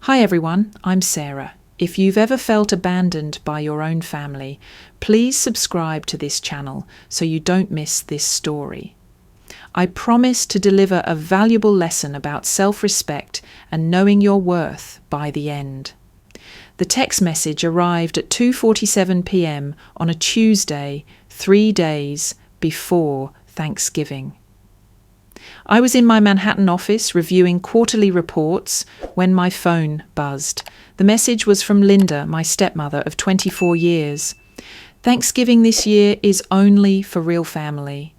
Hi everyone, I'm Sarah. If you've ever felt abandoned by your own family, please subscribe to this channel so you don't miss this story. I promise to deliver a valuable lesson about self-respect and knowing your worth by the end. The text message arrived at 2:47 p.m. on a Tuesday, 3 days before Thanksgiving. I was in my Manhattan office reviewing quarterly reports when my phone buzzed. The message was from Linda, my stepmother of 24 years. Thanksgiving this year is only for real family.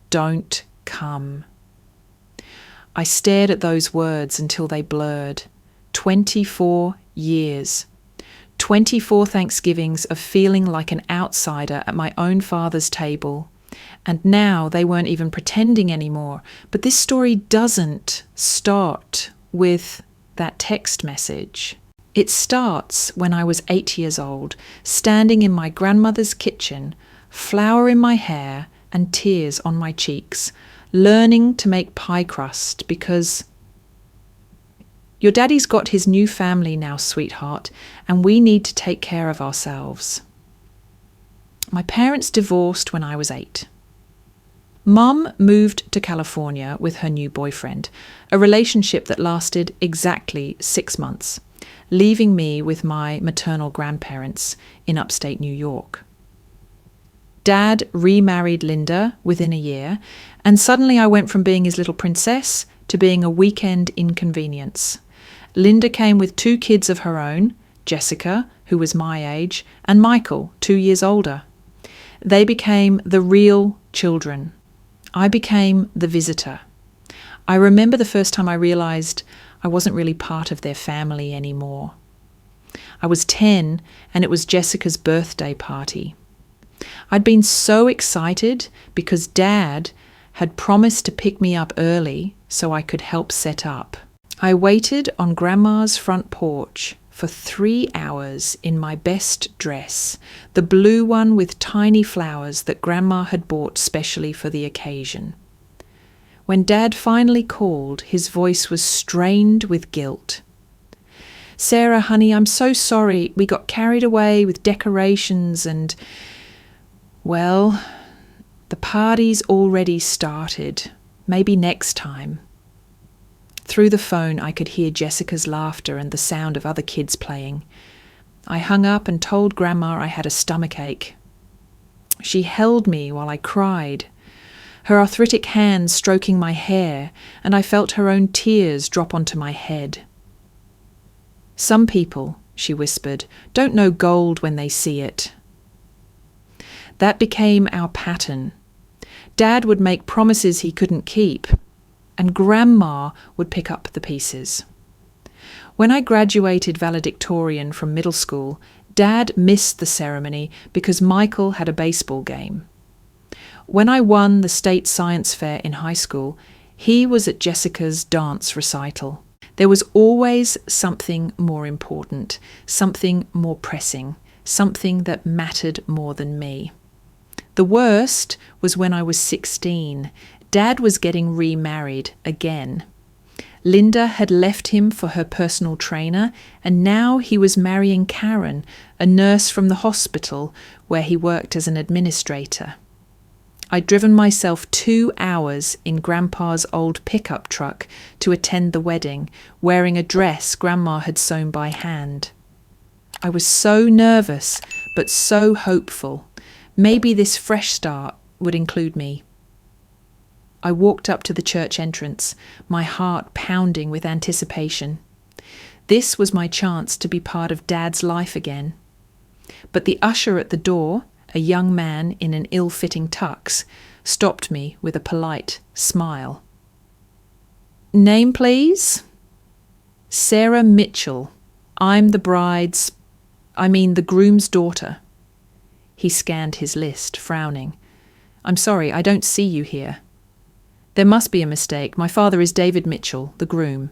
Don't come. I stared at those words until they blurred. 24 years. 24 Thanksgivings of feeling like an outsider at my own father's table. And now they weren't even pretending anymore. But this story doesn't start with that text message. It starts when I was 8 years old, standing in my grandmother's kitchen, flour in my hair and tears on my cheeks, learning to make pie crust because your daddy's got his new family now, sweetheart, and we need to take care of ourselves. My parents divorced when I was 8. Mum moved to California with her new boyfriend, a relationship that lasted exactly 6 months, leaving me with my maternal grandparents in upstate New York. Dad remarried Linda within a year, and suddenly I went from being his little princess to being a weekend inconvenience. Linda came with 2 kids of her own, Jessica, who was my age, and Michael, 2 years older. They became the real children. I became the visitor. I remember the first time I realized I wasn't really part of their family anymore. I was 10 and it was Jessica's birthday party. I'd been so excited because Dad had promised to pick me up early so I could help set up. I waited on Grandma's front porch for 3 hours in my best dress, the blue one with tiny flowers that Grandma had bought specially for the occasion. When Dad finally called, his voice was strained with guilt. "Sarah, honey, I'm so sorry. We got carried away with decorations and, well, the party's already started. Maybe next time." Through the phone, I could hear Jessica's laughter and the sound of other kids playing. I hung up and told Grandma I had a stomachache. She held me while I cried, her arthritic hands stroking my hair, and I felt her own tears drop onto my head. "Some people," she whispered, "don't know gold when they see it." That became our pattern. Dad would make promises he couldn't keep, and Grandma would pick up the pieces. When I graduated valedictorian from middle school, Dad missed the ceremony because Michael had a baseball game. When I won the state science fair in high school, he was at Jessica's dance recital. There was always something more important, something more pressing, something that mattered more than me. The worst was when I was 16. Dad was getting remarried again. Linda had left him for her personal trainer, and now he was marrying Karen, a nurse from the hospital where he worked as an administrator. I'd driven myself 2 hours in Grandpa's old pickup truck to attend the wedding, wearing a dress Grandma had sewn by hand. I was so nervous, but so hopeful. Maybe this fresh start would include me. I walked up to the church entrance, my heart pounding with anticipation. This was my chance to be part of Dad's life again. But the usher at the door, a young man in an ill-fitting tux, stopped me with a polite smile. "Name, please?" "Sarah Mitchell. I'm the groom's daughter." He scanned his list, frowning. "I'm sorry, I don't see you here." "There must be a mistake. My father is David Mitchell, the groom."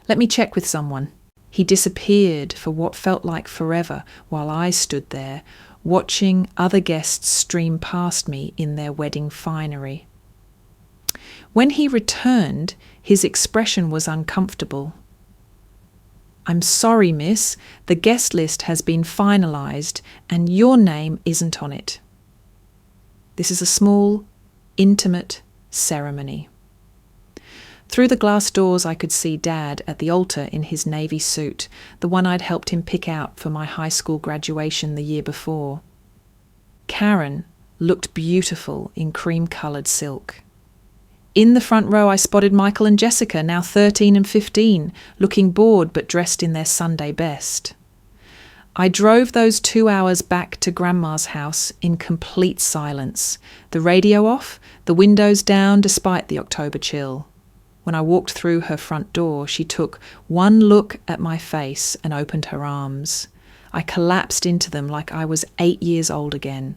"Let me check with someone." He disappeared for what felt like forever while I stood there, watching other guests stream past me in their wedding finery. When he returned, his expression was uncomfortable. "I'm sorry, miss, the guest list has been finalised and your name isn't on it." This is a small, intimate ceremony. Through the glass doors I could see Dad at the altar in his navy suit, the one I'd helped him pick out for my high school graduation the year before. Karen looked beautiful in cream-coloured silk. In the front row I spotted Michael and Jessica, now 13 and 15, looking bored but dressed in their Sunday best. I drove those 2 hours back to Grandma's house in complete silence, the radio off, the windows down despite the October chill. When I walked through her front door, she took one look at my face and opened her arms. I collapsed into them like I was 8 years old again.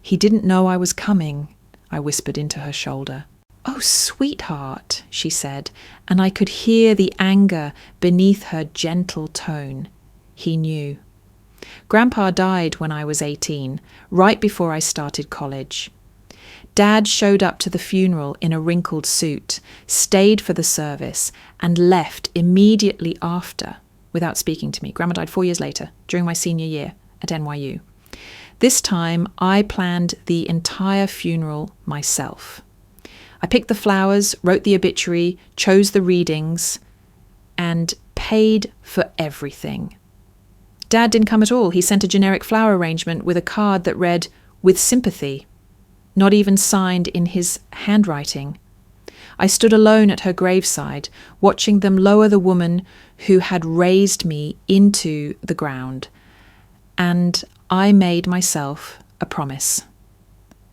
"He didn't know I was coming," I whispered into her shoulder. "Oh, sweetheart," she said, and I could hear the anger beneath her gentle tone. He knew. Grandpa died when I was 18, right before I started college. Dad showed up to the funeral in a wrinkled suit, stayed for the service, and left immediately after without speaking to me. Grandma died 4 years later, during my senior year at NYU. This time, I planned the entire funeral myself. I picked the flowers, wrote the obituary, chose the readings, and paid for everything. Dad didn't come at all. He sent a generic flower arrangement with a card that read, "With sympathy," not even signed in his handwriting. I stood alone at her graveside, watching them lower the woman who had raised me into the ground, and I made myself a promise.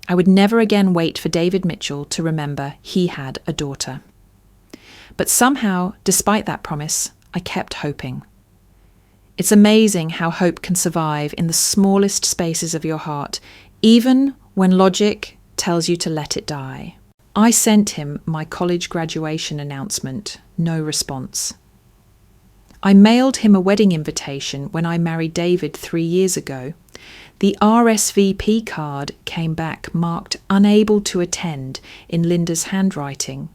I would never again wait for David Mitchell to remember he had a daughter. But somehow, despite that promise, I kept hoping. It's amazing how hope can survive in the smallest spaces of your heart, even when logic tells you to let it die. I sent him my college graduation announcement, no response. I mailed him a wedding invitation when I married David 3 years ago. The RSVP card came back marked "unable to attend" in Linda's handwriting.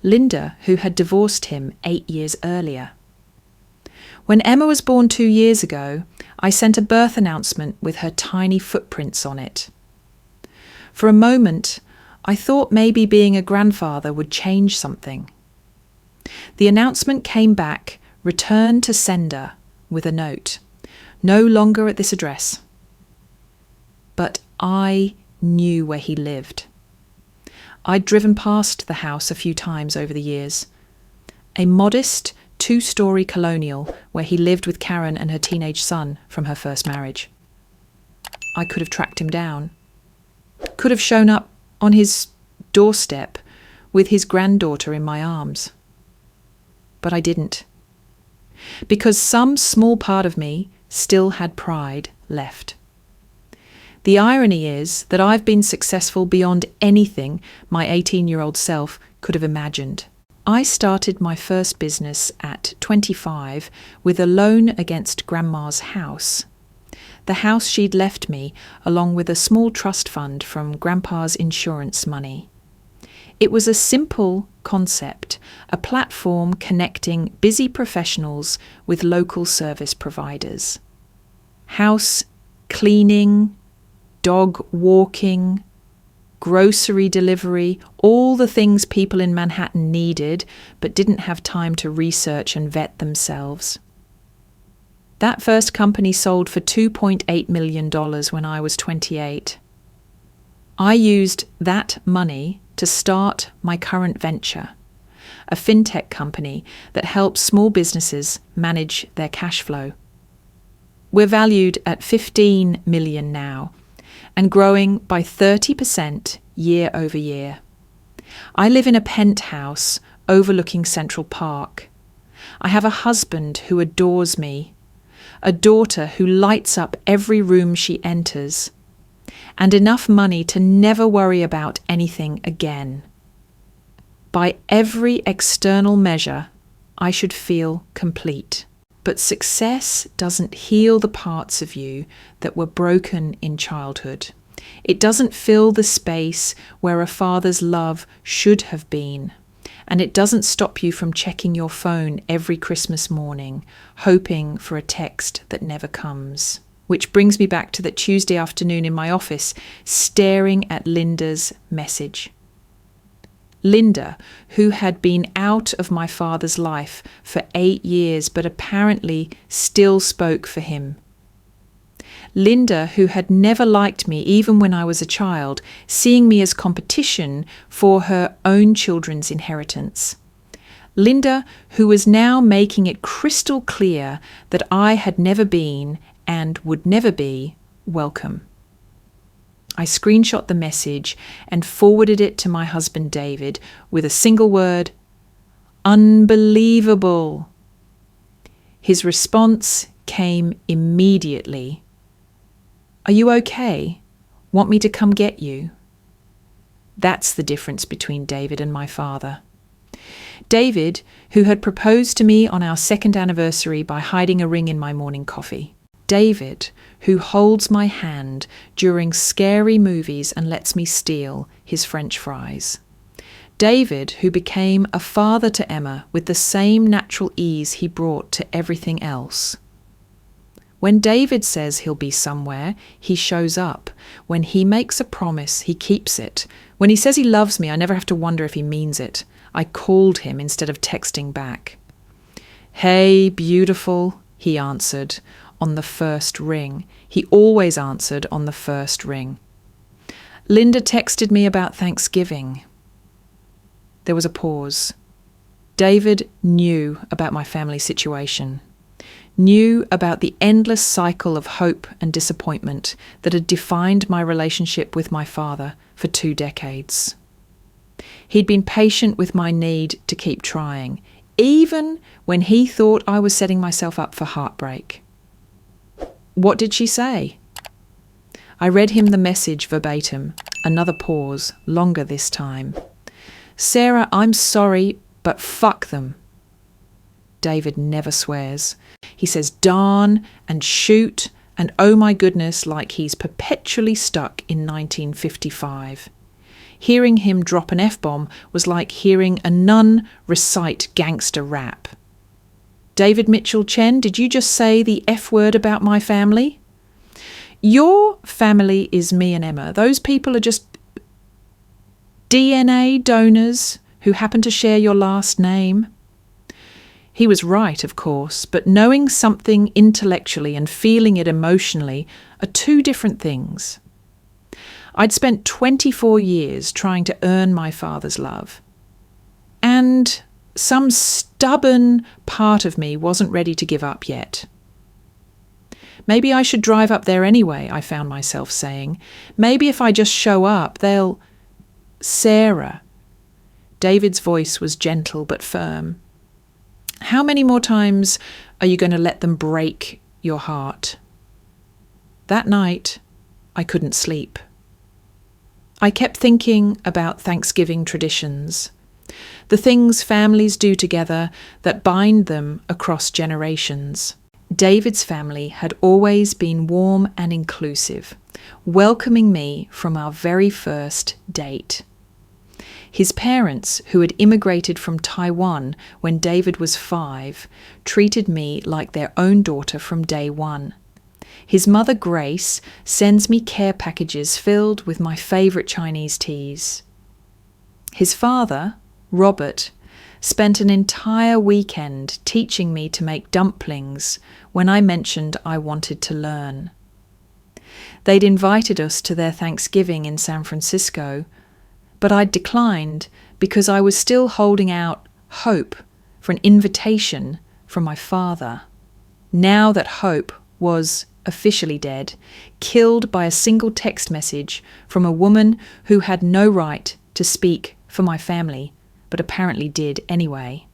Linda, who had divorced him 8 years earlier. When Emma was born 2 years ago, I sent a birth announcement with her tiny footprints on it. For a moment, I thought maybe being a grandfather would change something. The announcement came back, "Return to sender," with a note, "No longer at this address." But I knew where he lived. I'd driven past the house a few times over the years. A modest 2-story colonial where he lived with Karen and her teenage son from her first marriage. I could have tracked him down. Could have shown up on his doorstep with his granddaughter in my arms. But I didn't. Because some small part of me still had pride left. The irony is that I've been successful beyond anything my 18-year-old self could have imagined. I started my first business at 25 with a loan against Grandma's house. The house she'd left me, along with a small trust fund from Grandpa's insurance money. It was a simple concept, a platform connecting busy professionals with local service providers. House cleaning, dog walking, grocery delivery, all the things people in Manhattan needed but didn't have time to research and vet themselves. That first company sold for $2.8 million when I was 28. I used that money to start my current venture, a fintech company that helps small businesses manage their cash flow. We're valued at $15 million now, and growing by 30% year over year. I live in a penthouse overlooking Central Park. I have a husband who adores me, a daughter who lights up every room she enters, and enough money to never worry about anything again. By every external measure, I should feel complete. But success doesn't heal the parts of you that were broken in childhood. It doesn't fill the space where a father's love should have been. And it doesn't stop you from checking your phone every Christmas morning, hoping for a text that never comes. Which brings me back to that Tuesday afternoon in my office, staring at Linda's message. Linda, who had been out of my father's life for 8 years, but apparently still spoke for him. Linda, who had never liked me even when I was a child, seeing me as competition for her own children's inheritance. Linda, who was now making it crystal clear that I had never been and would never be welcome. I screenshot the message and forwarded it to my husband David with a single word, "Unbelievable." His response came immediately. "Are you okay? Want me to come get you?" That's the difference between David and my father. David, who had proposed to me on our 2nd anniversary by hiding a ring in my morning coffee. David, who holds my hand during scary movies and lets me steal his French fries. David, who became a father to Emma with the same natural ease he brought to everything else. When David says he'll be somewhere, he shows up. When he makes a promise, he keeps it. When he says he loves me, I never have to wonder if he means it. I called him instead of texting back. "Hey, beautiful," he answered on the first ring. He always answered on the first ring. Linda texted me about Thanksgiving. There was a pause. David knew about my family situation. Knew about the endless cycle of hope and disappointment that had defined my relationship with my father for 2 decades. He'd been patient with my need to keep trying, even when he thought I was setting myself up for heartbreak. What did she say? I read him the message verbatim. Another pause, longer this time. "Sarah, I'm sorry, but fuck them." David never swears. He says darn and shoot and oh my goodness like he's perpetually stuck in 1955. Hearing him drop an F-bomb was like hearing a nun recite gangster rap. "David Mitchell Chen, did you just say the F word about my family?" "Your family is me and Emma. Those people are just DNA donors who happen to share your last name." He was right, of course, but knowing something intellectually and feeling it emotionally are 2 different things. I'd spent 24 years trying to earn my father's love, and some stubborn part of me wasn't ready to give up yet. "Maybe I should drive up there anyway," I found myself saying. "Maybe if I just show up, they'll—" "Sarah." David's voice was gentle but firm. "How many more times are you going to let them break your heart?" That night, I couldn't sleep. I kept thinking about Thanksgiving traditions, the things families do together that bind them across generations. David's family had always been warm and inclusive, welcoming me from our very first date. His parents, who had immigrated from Taiwan when David was 5, treated me like their own daughter from day one. His mother, Grace, sends me care packages filled with my favourite Chinese teas. His father, Robert, spent an entire weekend teaching me to make dumplings when I mentioned I wanted to learn. They'd invited us to their Thanksgiving in San Francisco, but I'd declined because I was still holding out hope for an invitation from my father. Now that hope was officially dead, killed by a single text message from a woman who had no right to speak for my family, but apparently did anyway.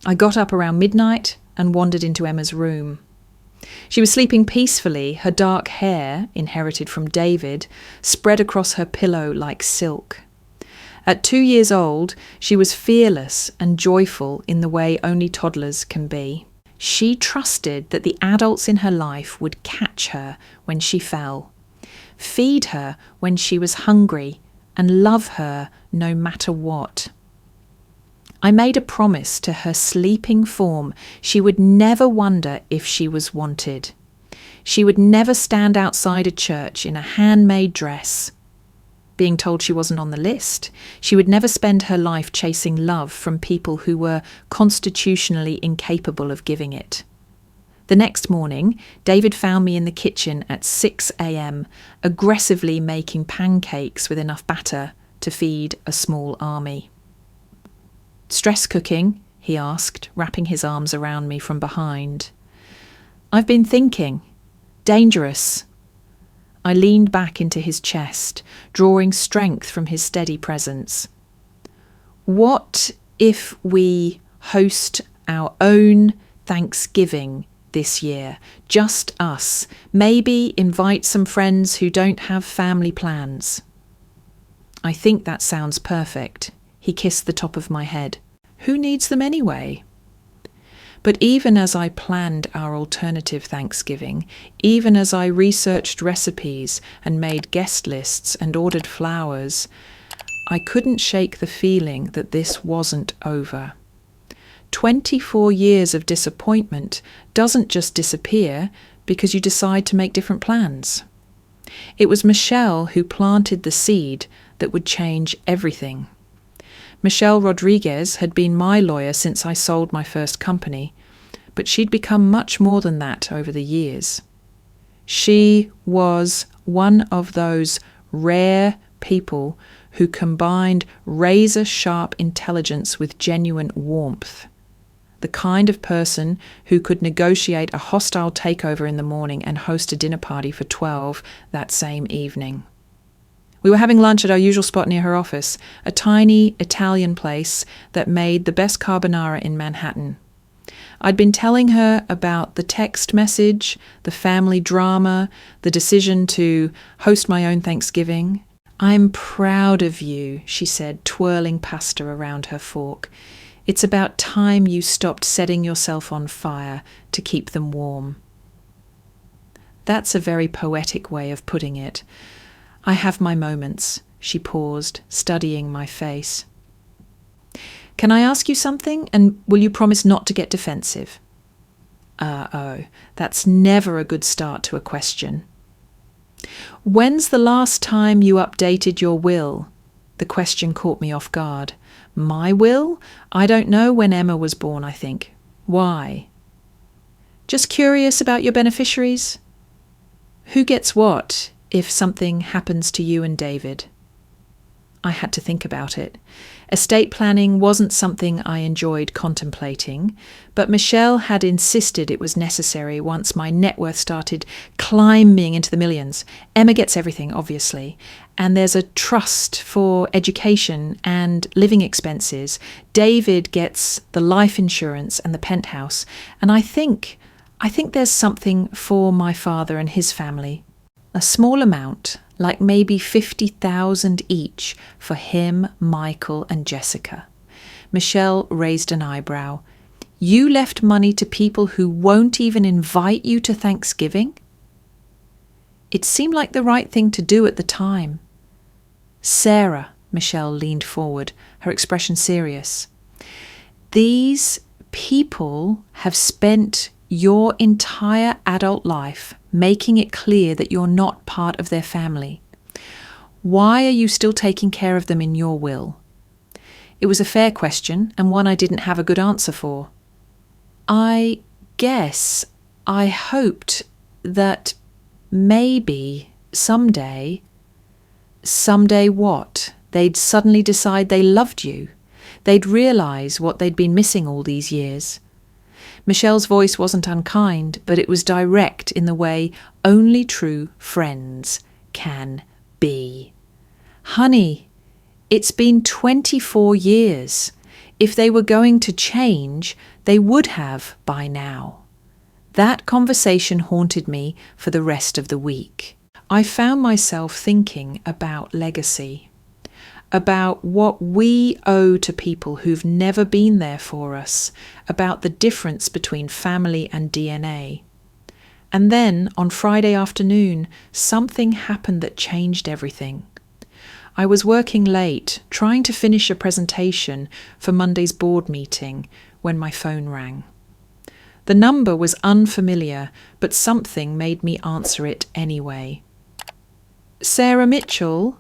I got up around midnight and wandered into Emma's room. She was sleeping peacefully, her dark hair, inherited from David, spread across her pillow like silk. At 2 years old, she was fearless and joyful in the way only toddlers can be. She trusted that the adults in her life would catch her when she fell, feed her when she was hungry, and love her no matter what. I made a promise to her sleeping form she would never wonder if she was wanted. She would never stand outside a church in a handmade dress, being told she wasn't on the list. She would never spend her life chasing love from people who were constitutionally incapable of giving it. The next morning, David found me in the kitchen at 6 a.m, aggressively making pancakes with enough batter to feed a small army. "Stress cooking?" he asked, wrapping his arms around me from behind. "I've been thinking. Dangerous." I leaned back into his chest, drawing strength from his steady presence. "What if we host our own Thanksgiving this year? Just us. Maybe invite some friends who don't have family plans." "I think that sounds perfect." He kissed the top of my head. "Who needs them anyway?" But even as I planned our alternative Thanksgiving, even as I researched recipes and made guest lists and ordered flowers, I couldn't shake the feeling that this wasn't over. 24 years of disappointment doesn't just disappear because you decide to make different plans. It was Michelle who planted the seed that would change everything. Michelle Rodriguez had been my lawyer since I sold my first company, but she'd become much more than that over the years. She was one of those rare people who combined razor-sharp intelligence with genuine warmth. The kind of person who could negotiate a hostile takeover in the morning and host a dinner party for 12 that same evening. We were having lunch at our usual spot near her office, a tiny Italian place that made the best carbonara in Manhattan. I'd been telling her about the text message, the family drama, the decision to host my own Thanksgiving. "I'm proud of you," she said, twirling pasta around her fork. "It's about time you stopped setting yourself on fire to keep them warm." That's a very poetic way of putting it. I have my moments. She paused, studying my face. "Can I ask you something, and will you promise not to get defensive?" Oh, that's never a good start to a question. "When's the last time you updated your will?" The question caught me off guard. "My will? I don't know when Emma was born, I think. Why?" "Just curious about your beneficiaries." "Who gets what if something happens to you and David?" I had to think about it. Estate planning wasn't something I enjoyed contemplating, but Michelle had insisted it was necessary once my net worth started climbing into the millions. Emma gets everything, obviously, and there's a trust for education and living expenses. David gets the life insurance and the penthouse, and I think there's something for my father and his family. A small amount, like maybe 50,000 each for him, Michael, and Jessica. Michelle raised an eyebrow. "You left money to people who won't even invite you to Thanksgiving?" It seemed like the right thing to do at the time. "Sarah," Michelle leaned forward, her expression serious. "These people have spent your entire adult life making it clear that you're not part of their family. Why are you still taking care of them in your will?" It was a fair question, and one I didn't have a good answer for. "I guess I hoped that maybe someday..." "Someday what? They'd suddenly decide they loved you. They'd realise what they'd been missing all these years." Michelle's voice wasn't unkind, but it was direct in the way only true friends can be. "Honey, it's been 24 years. If they were going to change, they would have by now." That conversation haunted me for the rest of the week. I found myself thinking about legacy, about what we owe to people who've never been there for us, about the difference between family and DNA. And then, on Friday afternoon, something happened that changed everything. I was working late, trying to finish a presentation for Monday's board meeting, when my phone rang. The number was unfamiliar, but something made me answer it anyway. Sarah Mitchell?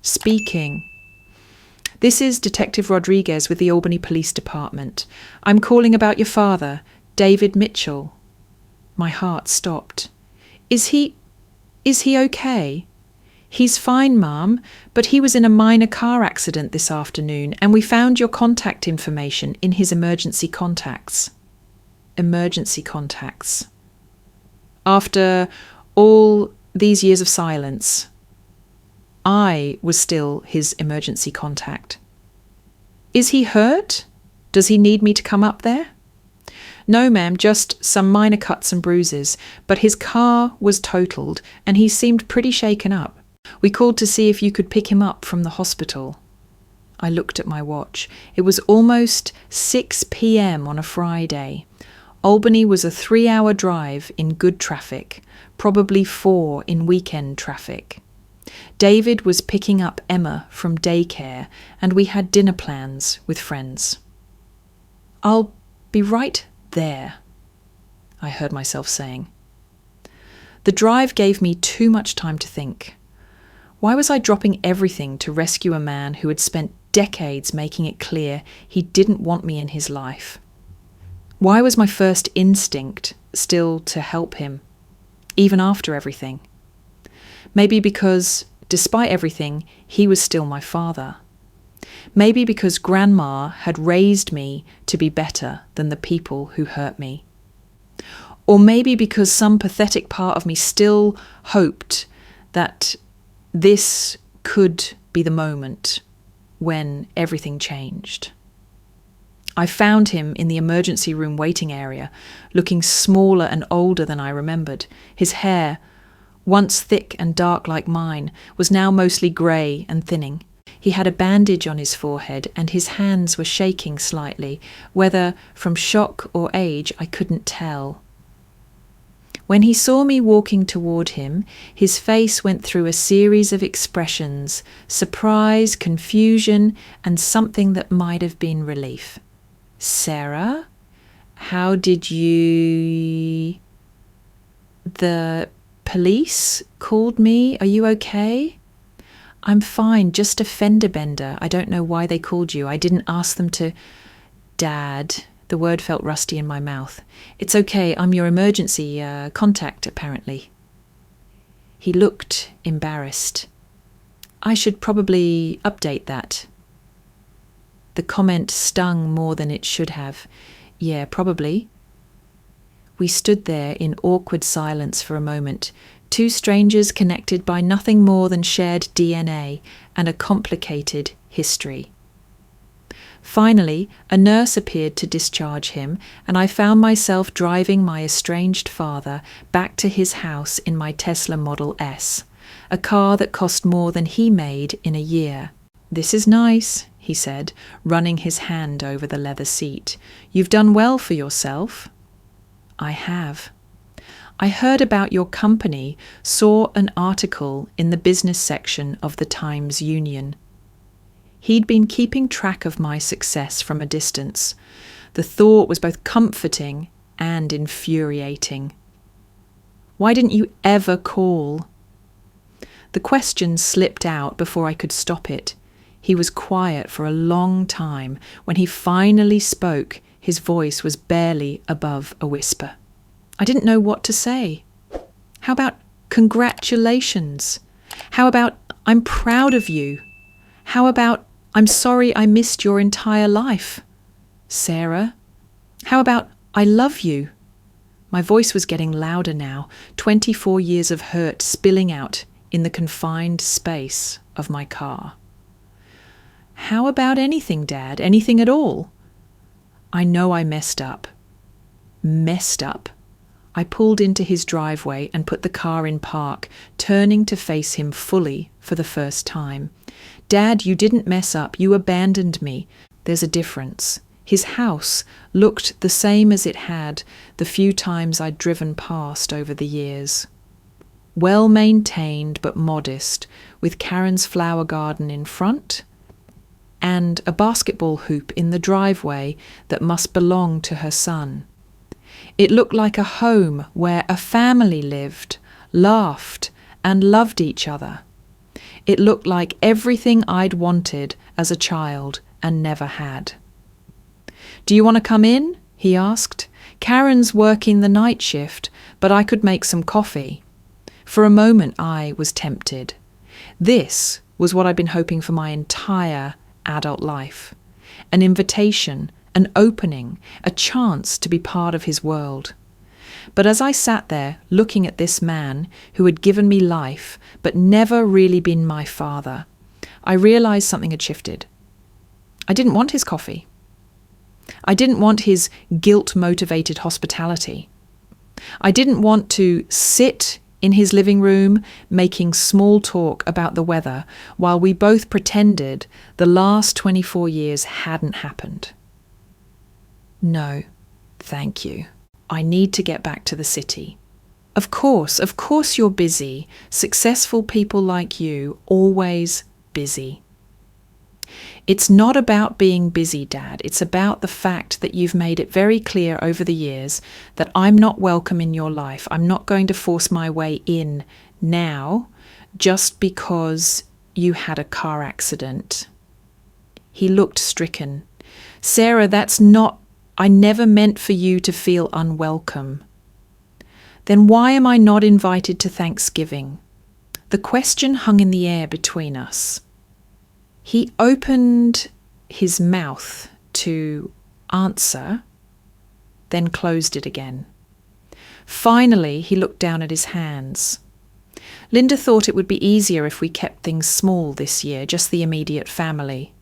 Speaking. This is Detective Rodriguez with the Albany Police Department. I'm calling about your father, David Mitchell. My heart stopped. Is he okay? He's fine, Mum, but he was in a minor car accident this afternoon and we found your contact information in his emergency contacts. Emergency contacts. After all these years of silence, I was still his emergency contact. Is he hurt? Does he need me to come up there? No, ma'am, just some minor cuts and bruises, but his car was totaled and he seemed pretty shaken up. We called to see if you could pick him up from the hospital. I looked at my watch. It was almost 6 p.m. on a Friday. Albany was a 3-hour drive in good traffic, probably 4 in weekend traffic. David was picking up Emma from daycare and we had dinner plans with friends. I'll be right there, I heard myself saying. The drive gave me too much time to think. Why was I dropping everything to rescue a man who had spent decades making it clear he didn't want me in his life? Why was my first instinct still to help him, even after everything? Maybe because, despite everything, he was still my father. Maybe because Grandma had raised me to be better than the people who hurt me. Or maybe because some pathetic part of me still hoped that this could be the moment when everything changed. I found him in the emergency room waiting area, looking smaller and older than I remembered. His hair, once thick and dark like mine, was now mostly grey and thinning. He had a bandage on his forehead and his hands were shaking slightly, whether from shock or age I couldn't tell. When he saw me walking toward him, his face went through a series of expressions: surprise, confusion, and something that might have been relief. Sarah, how did you... The police called me. Are you okay? I'm fine, just a fender bender. I don't know why they called you. I didn't ask them to... Dad... The word felt rusty in my mouth. It's okay, I'm your emergency contact, apparently. He looked embarrassed. I should probably update that. The comment stung more than it should have. Yeah, probably. We stood there in awkward silence for a moment, two strangers connected by nothing more than shared DNA and a complicated history. Finally, a nurse appeared to discharge him, and I found myself driving my estranged father back to his house in my Tesla Model S, a car that cost more than he made in a year. "This is nice," he said, running his hand over the leather seat. "You've done well for yourself." "I have." "I heard about your company, saw an article in the business section of the Times-Union." He'd been keeping track of my success from a distance. The thought was both comforting and infuriating. "Why didn't you ever call?" The question slipped out before I could stop it. He was quiet for a long time. When he finally spoke, his voice was barely above a whisper. I didn't know what to say. How about congratulations? How about I'm proud of you? How about I'm sorry I missed your entire life? Sarah? How about I love you? My voice was getting louder now, 24 years of hurt spilling out in the confined space of my car. How about anything, Dad? Anything at all? I know I messed up. Messed up. I pulled into his driveway and put the car in park, turning to face him fully for the first time. Dad, you didn't mess up. You abandoned me. There's a difference. His house looked the same as it had the few times I'd driven past over the years. well maintained but modest, with Karen's flower garden in front and a basketball hoop in the driveway that must belong to her son. It looked like a home where a family lived, laughed, and loved each other. It looked like everything I'd wanted as a child and never had. "Do you want to come in?" he asked. "Karen's working the night shift, but I could make some coffee." For a moment I was tempted. This was what I'd been hoping for my entire adult life. An invitation, an opening, a chance to be part of his world. But as I sat there looking at this man who had given me life but never really been my father, I realized something had shifted. I didn't want his coffee. I didn't want his guilt-motivated hospitality. I didn't want to sit in his living room making small talk about the weather while we both pretended the last 24 years hadn't happened. No, thank you. I need to get back to the city. Of course you're busy. Successful people like you, always busy. It's not about being busy, Dad. It's about the fact that you've made it very clear over the years that I'm not welcome in your life. I'm not going to force my way in now just because you had a car accident. He looked stricken. Sarah, I never meant for you to feel unwelcome. Then why am I not invited to Thanksgiving? The question hung in the air between us. He opened his mouth to answer, then closed it again. Finally, he looked down at his hands. Linda thought it would be easier if we kept things small this year, just the immediate family.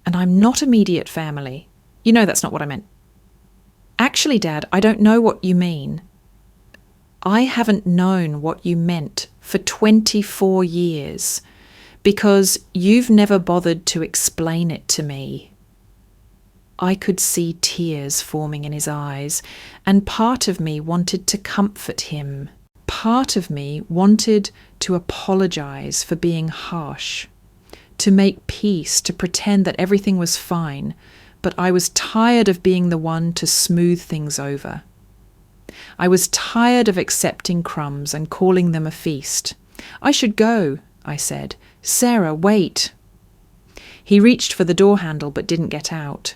And I'm not immediate family. You know that's not what I meant. Actually, Dad, I don't know what you mean. I haven't known what you meant for 24 years. Because you've never bothered to explain it to me. I could see tears forming in his eyes, and part of me wanted to comfort him. Part of me wanted to apologize for being harsh, to make peace, to pretend that everything was fine, but I was tired of being the one to smooth things over. I was tired of accepting crumbs and calling them a feast. "I should go," I said. "Sarah, wait." He reached for the door handle but didn't get out.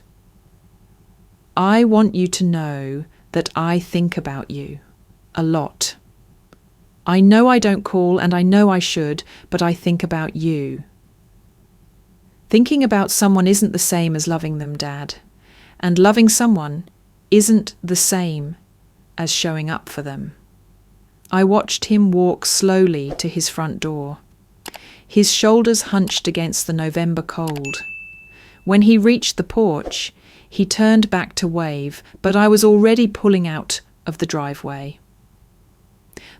"I want you to know that I think about you. A lot. I know I don't call and I know I should, but I think about you. Thinking about someone isn't the same as loving them, Dad. And loving someone isn't the same as showing up for them." I watched him walk slowly to his front door. His shoulders hunched against the November cold. When he reached the porch, he turned back to wave, but I was already pulling out of the driveway.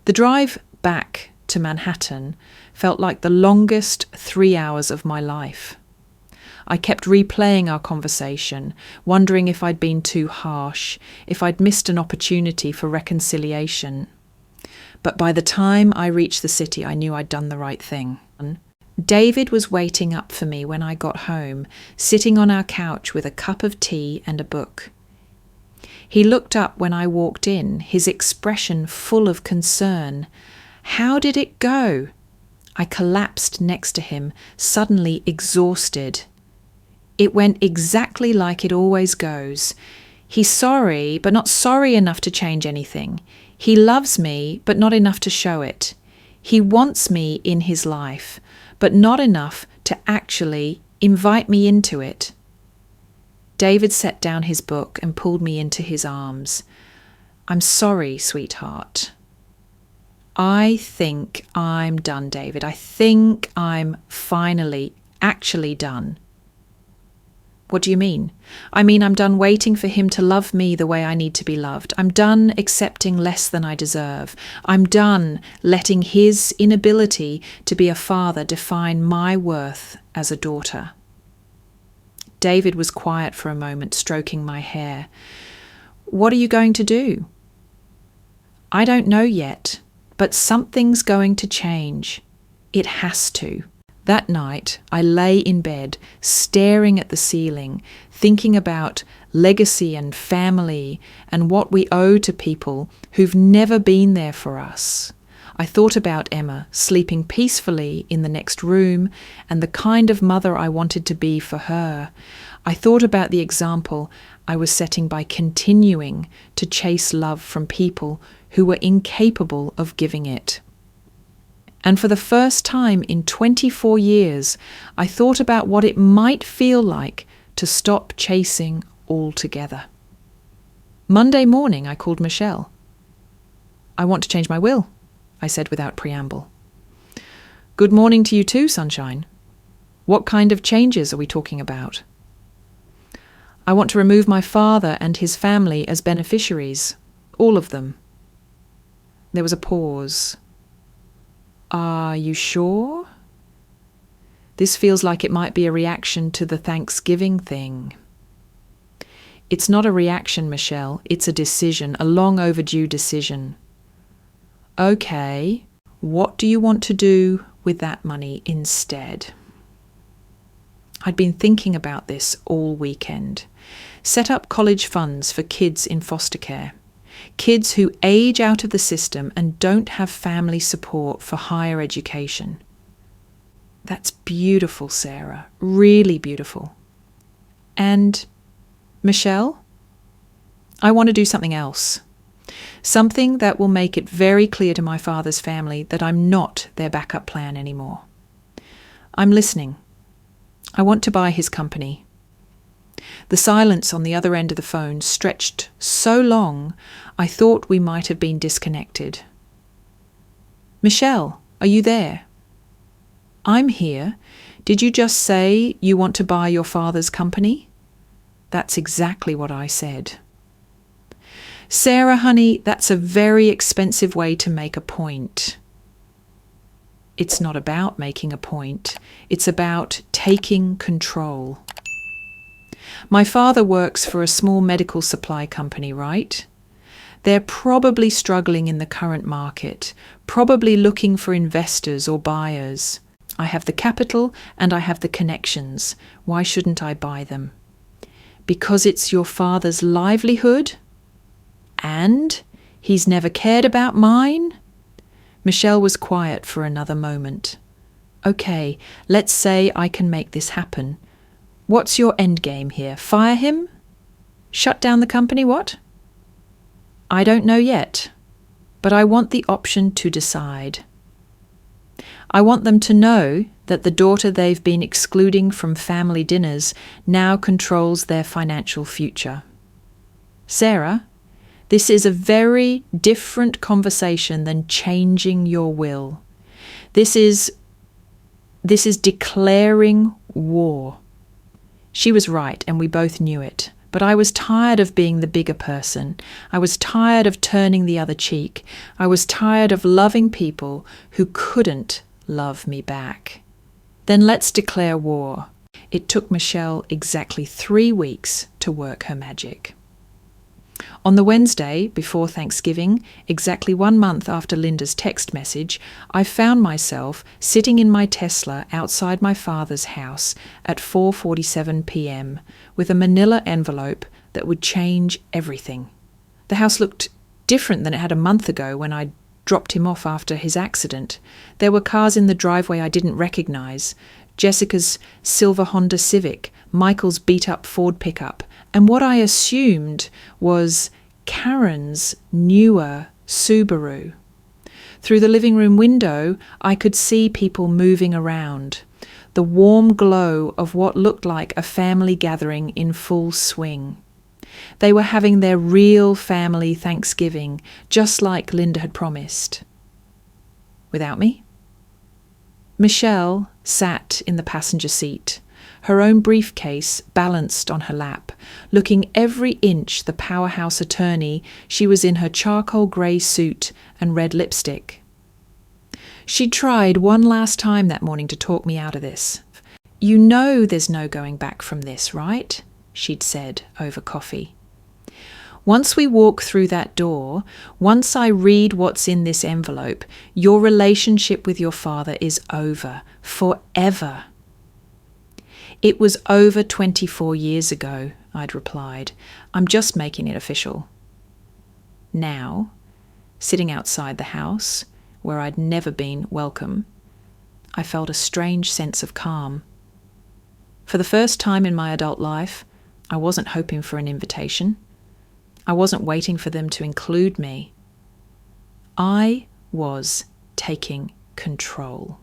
The drive back to Manhattan felt like the longest 3 hours of my life. I kept replaying our conversation, wondering if I'd been too harsh, if I'd missed an opportunity for reconciliation. But by the time I reached the city, I knew I'd done the right thing. David was waiting up for me when I got home, sitting on our couch with a cup of tea and a book. He looked up when I walked in, his expression full of concern. "How did it go?" I collapsed next to him, suddenly exhausted. "It went exactly like it always goes. He's sorry, but not sorry enough to change anything. He loves me, but not enough to show it. He wants me in his life, but not enough to actually invite me into it." David set down his book and pulled me into his arms. "I'm sorry, sweetheart. I think I'm done, David. I think I'm finally actually done." "What do you mean?" "I mean, I'm done waiting for him to love me the way I need to be loved. I'm done accepting less than I deserve. I'm done letting his inability to be a father define my worth as a daughter." David was quiet for a moment, stroking my hair. "What are you going to do?" "I don't know yet. But something's going to change. It has to. That night, I lay in bed, staring at the ceiling, thinking about legacy and family and what we owe to people who've never been there for us. I thought about Emma sleeping peacefully in the next room and the kind of mother I wanted to be for her. I thought about the example I was setting by continuing to chase love from people who were incapable of giving it. And for the first time in 24 years, I thought about what it might feel like to stop chasing altogether. Monday morning, I called Michelle. "I want to change my will," I said without preamble. "Good morning to you too, sunshine. What kind of changes are we talking about?" "I want to remove my father and his family as beneficiaries, all of them." There was a pause. "Are you sure?" This feels like it might be a reaction to the Thanksgiving thing. "It's not a reaction, Michelle. It's a decision, a long overdue decision." "Okay, what do you want to do with that money instead?" I'd been thinking about this all weekend. Set up college funds for kids in foster care. Kids who age out of the system and don't have family support for higher education. That's beautiful, Sarah. Really beautiful. And, Michelle, I want to do something else. Something that will make it very clear to my father's family that I'm not their backup plan anymore. I'm listening. I want to buy his company. The silence on the other end of the phone stretched so long, I thought we might have been disconnected. "Michelle, are you there?" "I'm here. Did you just say you want to buy your father's company?" That's exactly what I said. "Sarah, honey, that's a very expensive way to make a point." It's not about making a point. It's about taking control. My father works for a small medical supply company, right? They're probably struggling in the current market, probably looking for investors or buyers. I have the capital and I have the connections. Why shouldn't I buy them? Because it's your father's livelihood? And he's never cared about mine? Michelle was quiet for another moment. "Okay, let's say I can make this happen. What's your end game here? Fire him? Shut down the company, what?" "I don't know yet, but I want the option to decide. I want them to know that the daughter they've been excluding from family dinners now controls their financial future. Sarah, this is a very different conversation than changing your will. This is declaring war." She was right, and we both knew it. But I was tired of being the bigger person. I was tired of turning the other cheek. I was tired of loving people who couldn't love me back. "Then let's declare war." It took Michelle exactly 3 weeks to work her magic. On the Wednesday before Thanksgiving, exactly 1 month after Linda's text message, I found myself sitting in my Tesla outside my father's house at 4:47 p.m. with a manila envelope that would change everything. The house looked different than it had a month ago when I dropped him off after his accident. There were cars in the driveway I didn't recognize. Jessica's silver Honda Civic, Michael's beat-up Ford pickup, and what I assumed was Karen's newer Subaru. Through the living room window, I could see people moving around, the warm glow of what looked like a family gathering in full swing. They were having their real family Thanksgiving, just like Linda had promised. Without me? Michelle sat in the passenger seat, her own briefcase balanced on her lap, looking every inch the powerhouse attorney she was in her charcoal grey suit and red lipstick. She tried one last time that morning to talk me out of this. "You know there's no going back from this, right?" she'd said over coffee. Once we walk through that door, once I read what's in this envelope, your relationship with your father is over, forever. It was over 24 years ago, I'd replied. I'm just making it official. Now, sitting outside the house, where I'd never been welcome, I felt a strange sense of calm. For the first time in my adult life, I wasn't hoping for an invitation. I wasn't waiting for them to include me. I was taking control.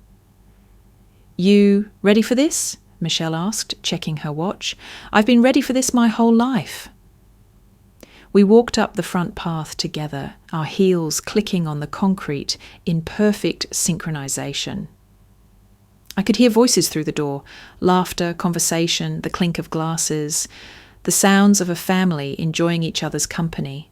You ready for this? Michelle asked, checking her watch. I've been ready for this my whole life. We walked up the front path together, our heels clicking on the concrete in perfect synchronization. I could hear voices through the door, laughter, conversation, the clink of glasses, the sounds of a family enjoying each other's company.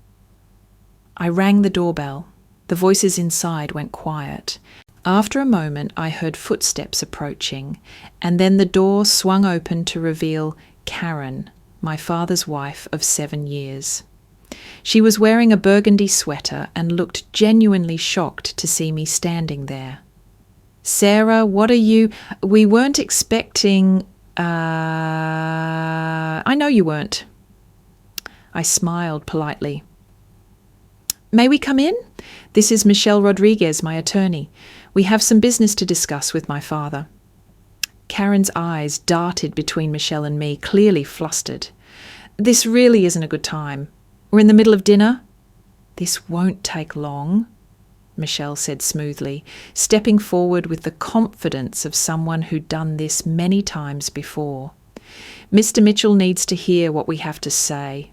I rang the doorbell. The voices inside went quiet. After a moment, I heard footsteps approaching, and then the door swung open to reveal Karen, my father's wife of 7 years. She was wearing a burgundy sweater and looked genuinely shocked to see me standing there. Sarah, what are you? We weren't expecting... I know you weren't. I smiled politely. May we come in? This is Michelle Rodriguez, my attorney. We have some business to discuss with my father. Karen's eyes darted between Michelle and me, clearly flustered. This really isn't a good time. We're in the middle of dinner. This won't take long, Michelle said smoothly, stepping forward with the confidence of someone who'd done this many times before. Mr. Mitchell needs to hear what we have to say.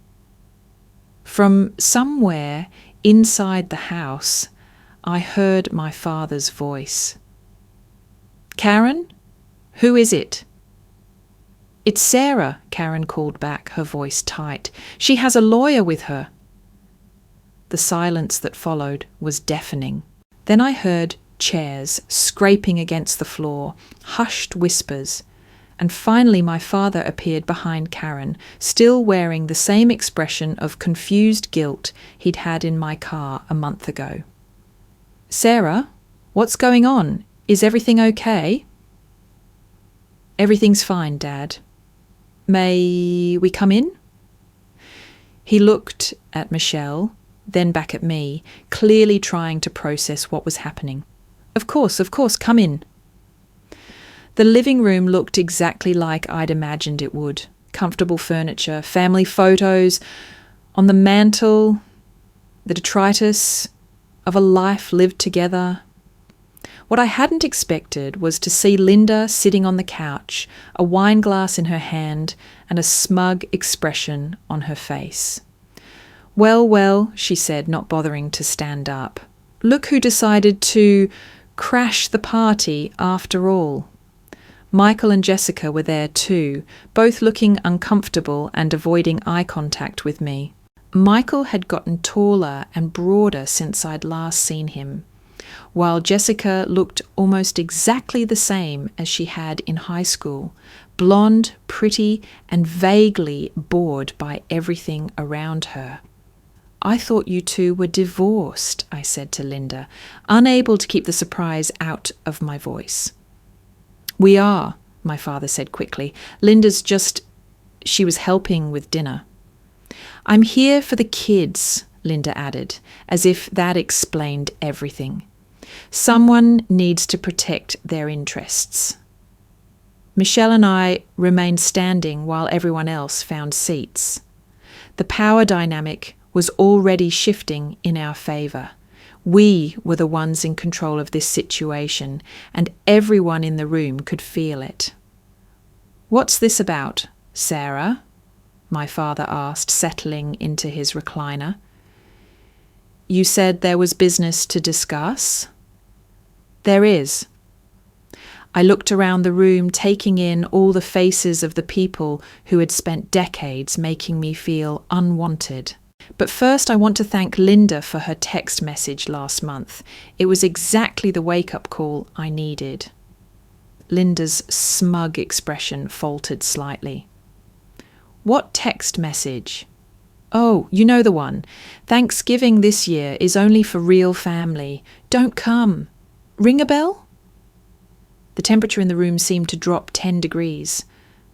From somewhere inside the house, I heard my father's voice. Karen? Who is it? It's Sarah, Karen called back, her voice tight. She has a lawyer with her. The silence that followed was deafening. Then I heard chairs scraping against the floor, hushed whispers, and finally my father appeared behind Karen, still wearing the same expression of confused guilt he'd had in my car a month ago. Sarah, what's going on? Is everything okay? Everything's fine, Dad. May we come in? He looked at Michelle, then back at me, clearly trying to process what was happening. Of course, come in. The living room looked exactly like I'd imagined it would. Comfortable furniture, family photos. On the mantel, the detritus of a life lived together. What I hadn't expected was to see Linda sitting on the couch, a wine glass in her hand and a smug expression on her face. Well, she said, not bothering to stand up. Look who decided to crash the party after all. Michael and Jessica were there too, both looking uncomfortable and avoiding eye contact with me. Michael had gotten taller and broader since I'd last seen him, while Jessica looked almost exactly the same as she had in high school, blonde, pretty, and vaguely bored by everything around her. I thought you two were divorced, I said to Linda, unable to keep the surprise out of my voice. We are, my father said quickly. She was helping with dinner. I'm here for the kids, Linda added, as if that explained everything. Someone needs to protect their interests. Michelle and I remained standing while everyone else found seats. The power dynamic was already shifting in our favour. We were the ones in control of this situation, and everyone in the room could feel it. What's this about, Sarah? My father asked, settling into his recliner. You said there was business to discuss? There is. I looked around the room, taking in all the faces of the people who had spent decades making me feel unwanted. But first I want to thank Linda for her text message last month. It was exactly the wake-up call I needed. Linda's smug expression faltered slightly. What text message? Oh, you know the one. Thanksgiving this year is only for real family. Don't come. Ring a bell? The temperature in the room seemed to drop 10 degrees.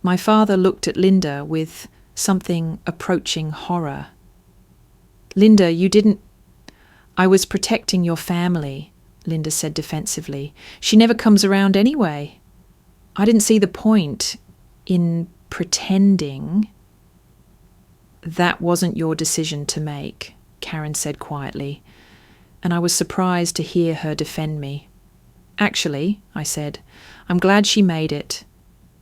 My father looked at Linda with something approaching horror. Linda, you didn't... I was protecting your family, Linda said defensively. She never comes around anyway. I didn't see the point in pretending. That wasn't your decision to make, Karen said quietly, and I was surprised to hear her defend me. Actually, I said, I'm glad she made it,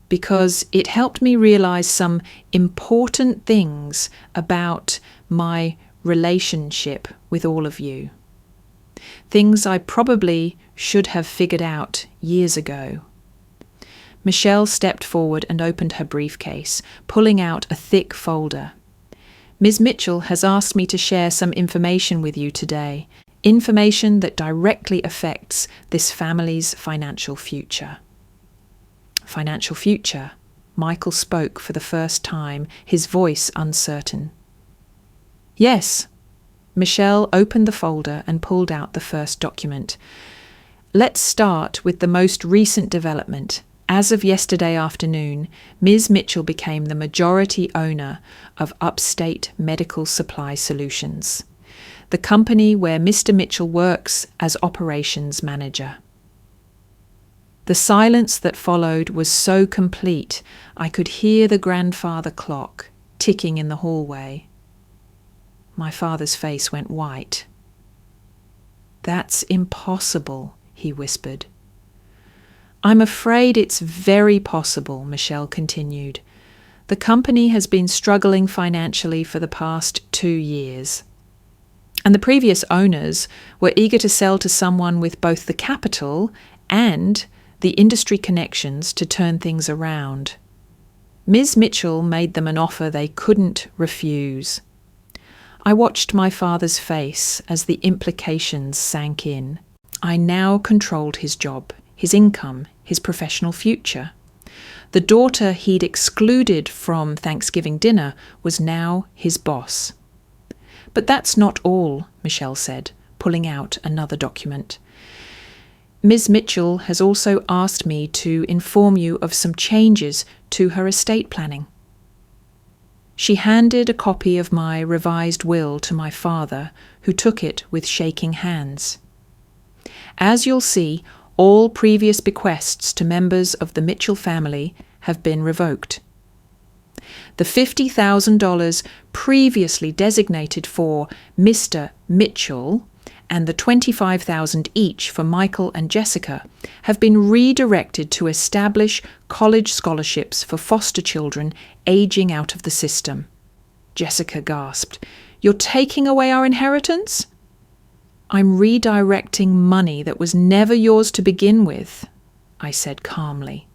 because it helped me realize some important things about my relationship with all of you. Things I probably should have figured out years ago. Michelle stepped forward and opened her briefcase, pulling out a thick folder. Ms. Mitchell has asked me to share some information with you today, information that directly affects this family's financial future. Financial future? Michael spoke for the first time, his voice uncertain. Yes. Michelle opened the folder and pulled out the first document. Let's start with the most recent development. As of yesterday afternoon, Ms. Mitchell became the majority owner of Upstate Medical Supply Solutions, the company where Mr. Mitchell works as operations manager. The silence that followed was so complete, I could hear the grandfather clock ticking in the hallway. My father's face went white. That's impossible, he whispered. I'm afraid it's very possible, Michelle continued. The company has been struggling financially for the past 2 years. And the previous owners were eager to sell to someone with both the capital and the industry connections to turn things around. Ms. Mitchell made them an offer they couldn't refuse. I watched my father's face as the implications sank in. I now controlled his job, his income, his professional future. The daughter he'd excluded from Thanksgiving dinner was now his boss. But that's not all, Michelle said, pulling out another document. Ms. Mitchell has also asked me to inform you of some changes to her estate planning. She handed a copy of my revised will to my father, who took it with shaking hands. As you'll see, all previous bequests to members of the Mitchell family have been revoked. The $50,000 previously designated for Mr. Mitchell and the $25,000 each for Michael and Jessica have been redirected to establish college scholarships for foster children aging out of the system. Jessica gasped, "You're taking away our inheritance?" "I'm redirecting money that was never yours to begin with," I said calmly.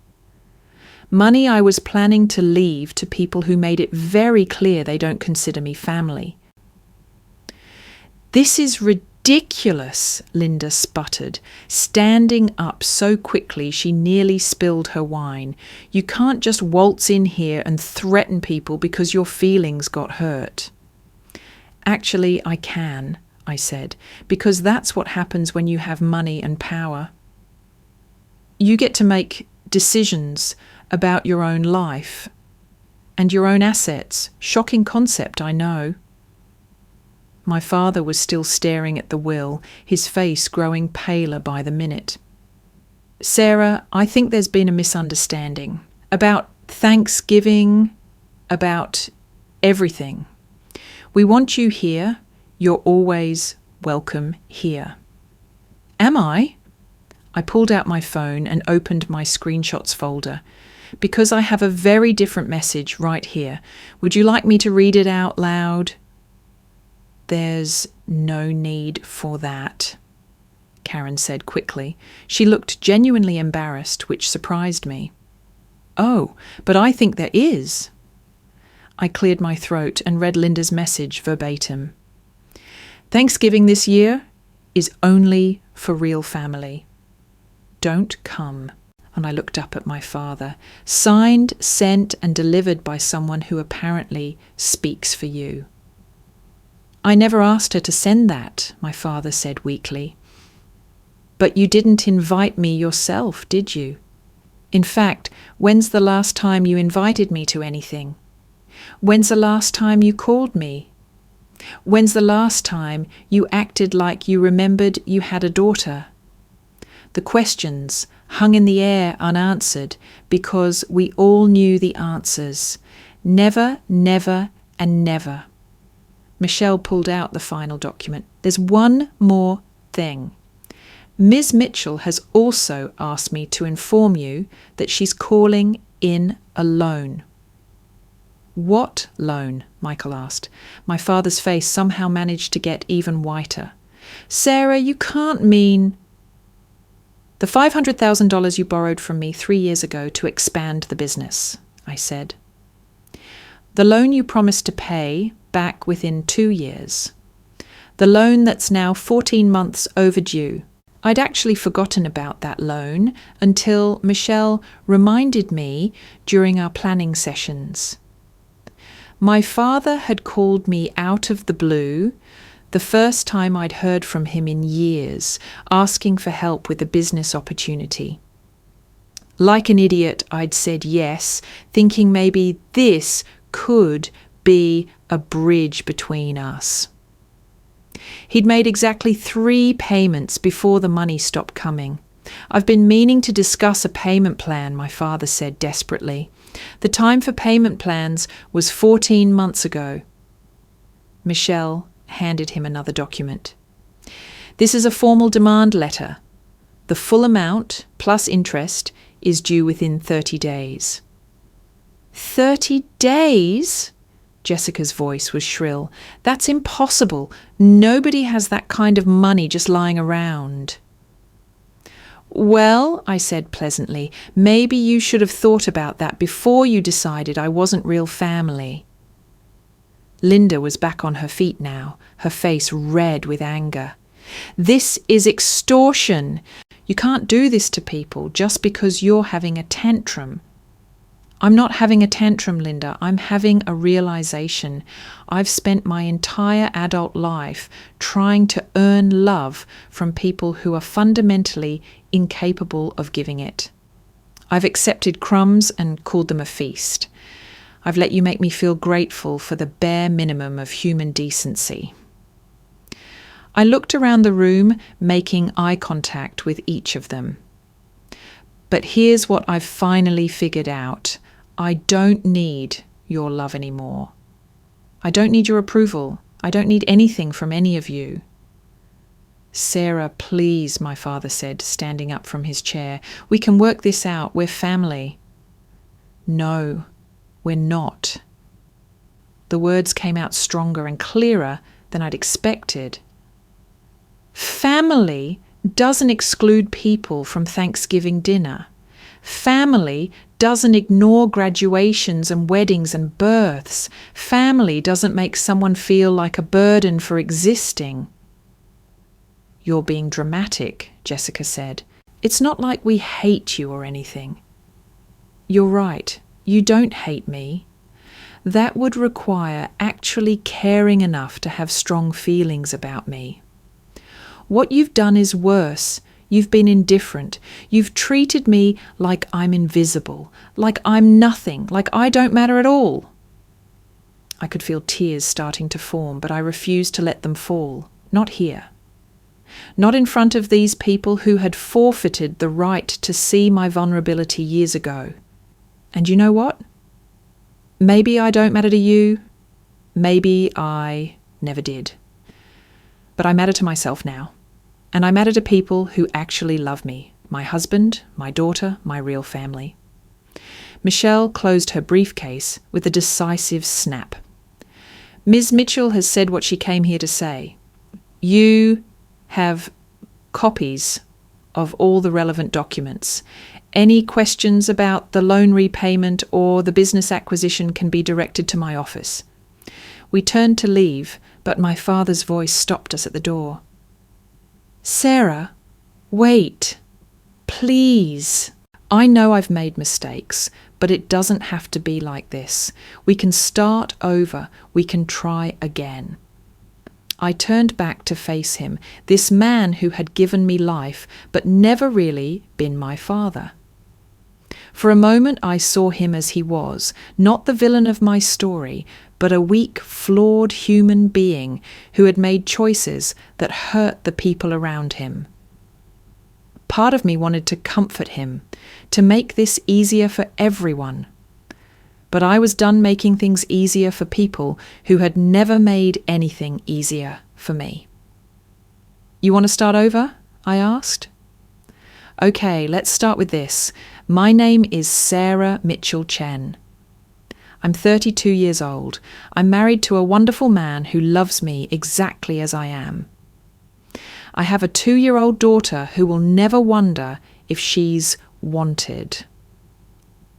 Money I was planning to leave to people who made it very clear they don't consider me family. "This is ridiculous," Linda sputtered, standing up so quickly she nearly spilled her wine. "You can't just waltz in here and threaten people because your feelings got hurt." "Actually, I can," I said, "because that's what happens when you have money and power. You get to make decisions about your own life and your own assets. Shocking concept, I know." My father was still staring at the will, his face growing paler by the minute. "Sarah, I think there's been a misunderstanding about Thanksgiving, about everything. We want you here. You're always welcome here." "Am I?" I pulled out my phone and opened my screenshots folder. "Because I have a very different message right here. Would you like me to read it out loud?" "There's no need for that," Karen said quickly. She looked genuinely embarrassed, which surprised me. "Oh, but I think there is." I cleared my throat and read Linda's message verbatim. "Thanksgiving this year is only for real family. Don't come." And I looked up at my father. "Signed, sent, and delivered by someone who apparently speaks for you." I never asked her to send that, my father said weakly. But you didn't invite me yourself, did you? In fact, when's the last time you invited me to anything? When's the last time you called me? When's the last time you acted like you remembered you had a daughter? The questions hung in the air unanswered because we all knew the answers. Never, never, and never. Michelle pulled out the final document. There's one more thing. Ms. Mitchell has also asked me to inform you that she's calling in a loan. What loan? Michael asked. My father's face somehow managed to get even whiter. Sarah, you can't mean... The $500,000 you borrowed from me 3 years ago to expand the business, I said. The loan you promised to pay back within 2 years. The loan that's now 14 months overdue. I'd actually forgotten about that loan until Michelle reminded me during our planning sessions. My father had called me out of the blue, the first time I'd heard from him in years, asking for help with a business opportunity. Like an idiot, I'd said yes, thinking maybe this could be a bridge between us. He'd made exactly 3 payments before the money stopped coming. I've been meaning to discuss a payment plan, my father said desperately. The time for payment plans was 14 months ago. Michelle handed him another document. This is a formal demand letter. The full amount, plus interest, is due within 30 days. 30 days? Jessica's voice was shrill. That's impossible. Nobody has that kind of money just lying around. Well, I said pleasantly, maybe you should have thought about that before you decided I wasn't real family. Linda was back on her feet now, her face red with anger. This is extortion. You can't do this to people just because you're having a tantrum. I'm not having a tantrum, Linda. I'm having a realization. I've spent my entire adult life trying to earn love from people who are fundamentally incapable of giving it. I've accepted crumbs and called them a feast. I've let you make me feel grateful for the bare minimum of human decency. I looked around the room, making eye contact with each of them. But here's what I've finally figured out. I don't need your love anymore. I don't need your approval. I don't need anything from any of you. Sarah, please, my father said, standing up from his chair. We can work this out. We're family. No, we're not. The words came out stronger and clearer than I'd expected. Family doesn't exclude people from Thanksgiving dinner. Family doesn't ignore graduations and weddings and births. Family doesn't make someone feel like a burden for existing. You're being dramatic, Jessica said. It's not like we hate you or anything. You're right. You don't hate me. That would require actually caring enough to have strong feelings about me. What you've done is worse. You've been indifferent. You've treated me like I'm invisible, like I'm nothing, like I don't matter at all. I could feel tears starting to form, but I refused to let them fall. Not here. Not in front of these people who had forfeited the right to see my vulnerability years ago. And you know what? Maybe I don't matter to you. Maybe I never did. But I matter to myself now. And I matter to people who actually love me. My husband, my daughter, my real family. Michelle closed her briefcase with a decisive snap. Ms. Mitchell has said what she came here to say. You have copies of all the relevant documents. Any questions about the loan repayment or the business acquisition can be directed to my office. We turned to leave, but my father's voice stopped us at the door. Sarah, wait. Please. I know I've made mistakes, but it doesn't have to be like this. We can start over. We can try again. I turned back to face him, this man who had given me life but never really been my father. For a moment I saw him as he was, not the villain of my story, but a weak, flawed human being who had made choices that hurt the people around him. Part of me wanted to comfort him, to make this easier for everyone. But I was done making things easier for people who had never made anything easier for me. "You want to start over?" I asked. "Okay, let's start with this. My name is Sarah Mitchell Chen. I'm 32 years old. I'm married to a wonderful man who loves me exactly as I am. I have a 2-year-old daughter who will never wonder if she's wanted.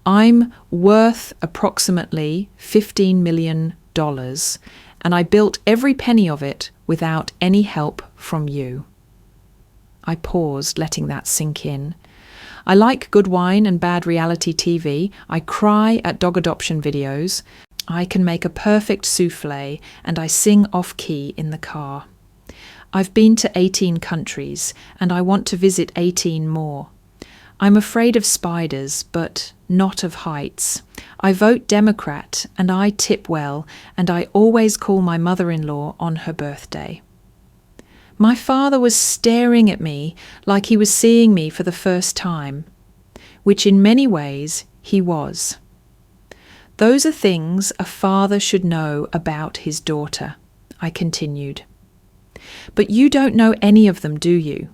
I'm worth approximately $15 million, and I built every penny of it without any help from you." I paused, letting that sink in. I like good wine and bad reality TV. I cry at dog adoption videos. I can make a perfect souffle, and I sing off-key in the car. I've been to 18 countries, and I want to visit 18 more. I'm afraid of spiders, but not of heights. I vote Democrat, and I tip well, and I always call my mother-in-law on her birthday. My father was staring at me like he was seeing me for the first time, which in many ways he was. "Those are things a father should know about his daughter," I continued. "But you don't know any of them, do you?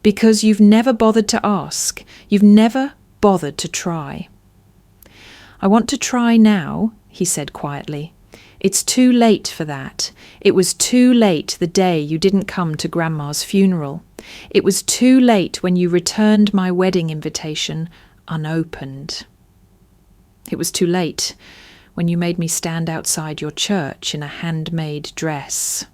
Because you've never bothered to ask. You've never bothered to try." "I want to try now," he said quietly. "It's too late for that. It was too late the day you didn't come to Grandma's funeral. It was too late when you returned my wedding invitation unopened. It was too late when you made me stand outside your church in a handmade dress."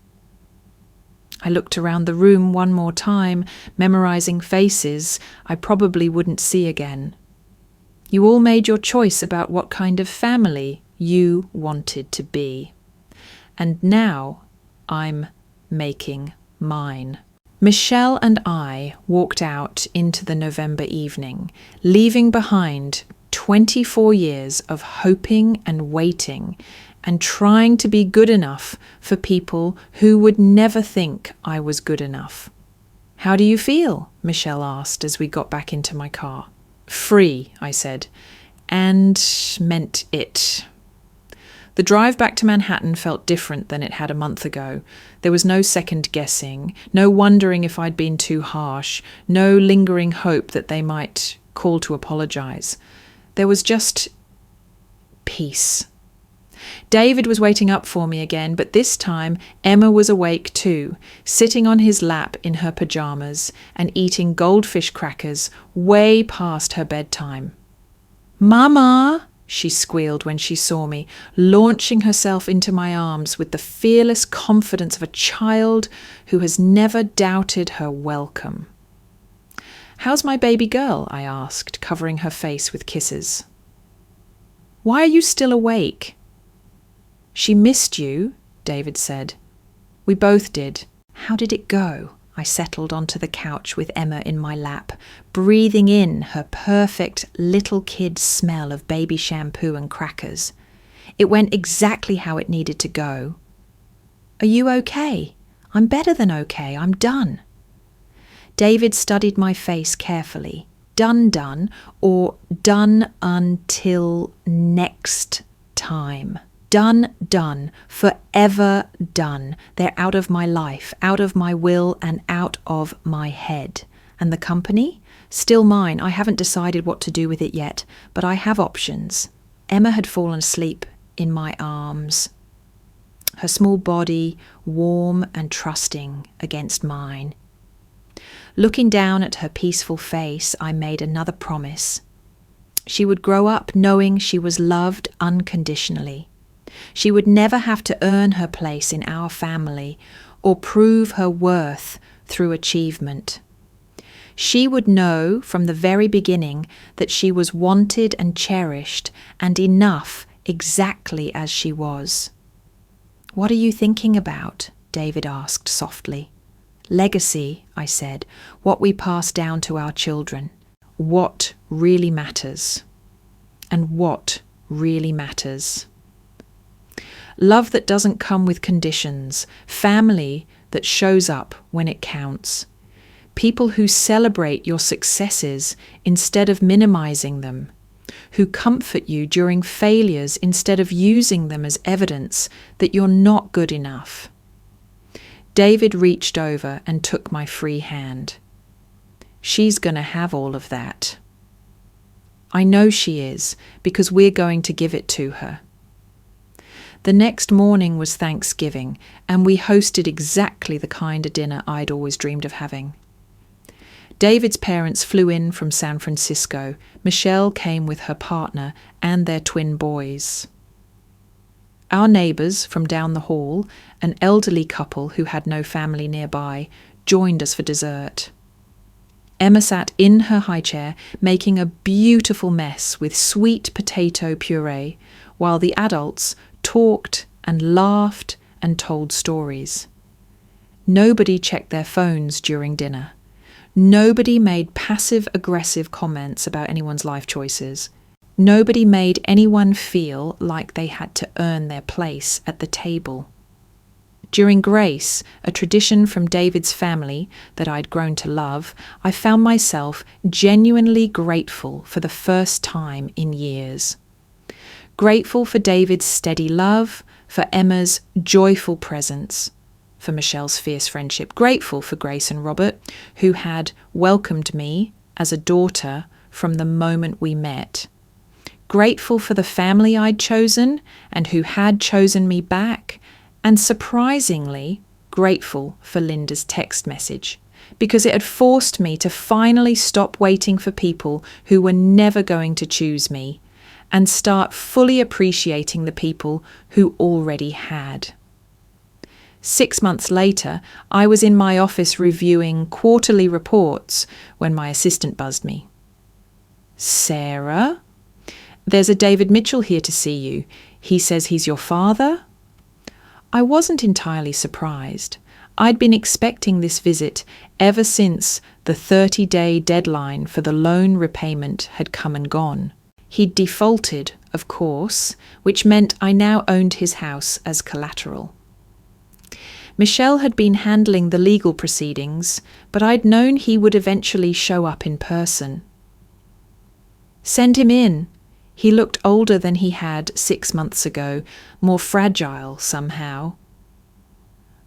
I looked around the room one more time, memorizing faces I probably wouldn't see again. "You all made your choice about what kind of family you wanted to be. And now I'm making mine." Michelle and I walked out into the November evening, leaving behind 24 years of hoping and waiting and trying to be good enough for people who would never think I was good enough. "How do you feel?" Michelle asked as we got back into my car. "Free," I said, and meant it. The drive back to Manhattan felt different than it had a month ago. There was no second guessing, no wondering if I'd been too harsh, no lingering hope that they might call to apologize. There was just peace. David was waiting up for me again, but this time Emma was awake too, sitting on his lap in her pajamas and eating goldfish crackers way past her bedtime. "Mama!" she squealed when she saw me, launching herself into my arms with the fearless confidence of a child who has never doubted her welcome. "How's my baby girl?" I asked, covering her face with kisses. "Why are you still awake?" "She missed you," David said. "We both did." "How did it go?" I settled onto the couch with Emma in my lap, breathing in her perfect little kid smell of baby shampoo and crackers. It went exactly how it needed to go. "Are you okay?" "I'm better than okay. I'm done." David studied my face carefully. Done, or done until next time. Done, forever done. They're out of my life, out of my will, and out of my head. And the company? Still mine. I haven't decided what to do with it yet, but I have options. Emma had fallen asleep in my arms, her small body warm and trusting against mine. Looking down at her peaceful face, I made another promise. She would grow up knowing she was loved unconditionally. She would never have to earn her place in our family or prove her worth through achievement. She would know from the very beginning that she was wanted and cherished and enough exactly as she was. "What are you thinking about?" David asked softly. Legacy, I said, what we pass down to our children. What really matters. And what really matters. Love that doesn't come with conditions. Family that shows up when it counts. People who celebrate your successes instead of minimizing them. Who comfort you during failures instead of using them as evidence that you're not good enough. David reached over and took my free hand. She's going to have all of that. I know she is, because we're going to give it to her. The next morning was Thanksgiving, and we hosted exactly the kind of dinner I'd always dreamed of having. David's parents flew in from San Francisco. Michelle came with her partner and their twin boys. Our neighbours from down the hall, an elderly couple who had no family nearby, joined us for dessert. Emma sat in her high chair, making a beautiful mess with sweet potato puree, while the adults talked and laughed and told stories. Nobody checked their phones during dinner. Nobody made passive-aggressive comments about anyone's life choices. Nobody made anyone feel like they had to earn their place at the table. During Grace, a tradition from David's family that I'd grown to love, I found myself genuinely grateful for the first time in years. Grateful for David's steady love, for Emma's joyful presence, for Michelle's fierce friendship, grateful for Grace and Robert, who had welcomed me as a daughter from the moment we met. Grateful for the family I'd chosen and who had chosen me back, and surprisingly grateful for Linda's text message, because it had forced me to finally stop waiting for people who were never going to choose me and start fully appreciating the people who already had. 6 months later, I was in my office reviewing quarterly reports when my assistant buzzed me. Sarah? There's a David Mitchell here to see you. He says he's your father? I wasn't entirely surprised. I'd been expecting this visit ever since the 30-day deadline for the loan repayment had come and gone. He'd defaulted, of course, which meant I now owned his house as collateral. Michelle had been handling the legal proceedings, but I'd known he would eventually show up in person. Send him in. He looked older than he had 6 months ago, more fragile somehow.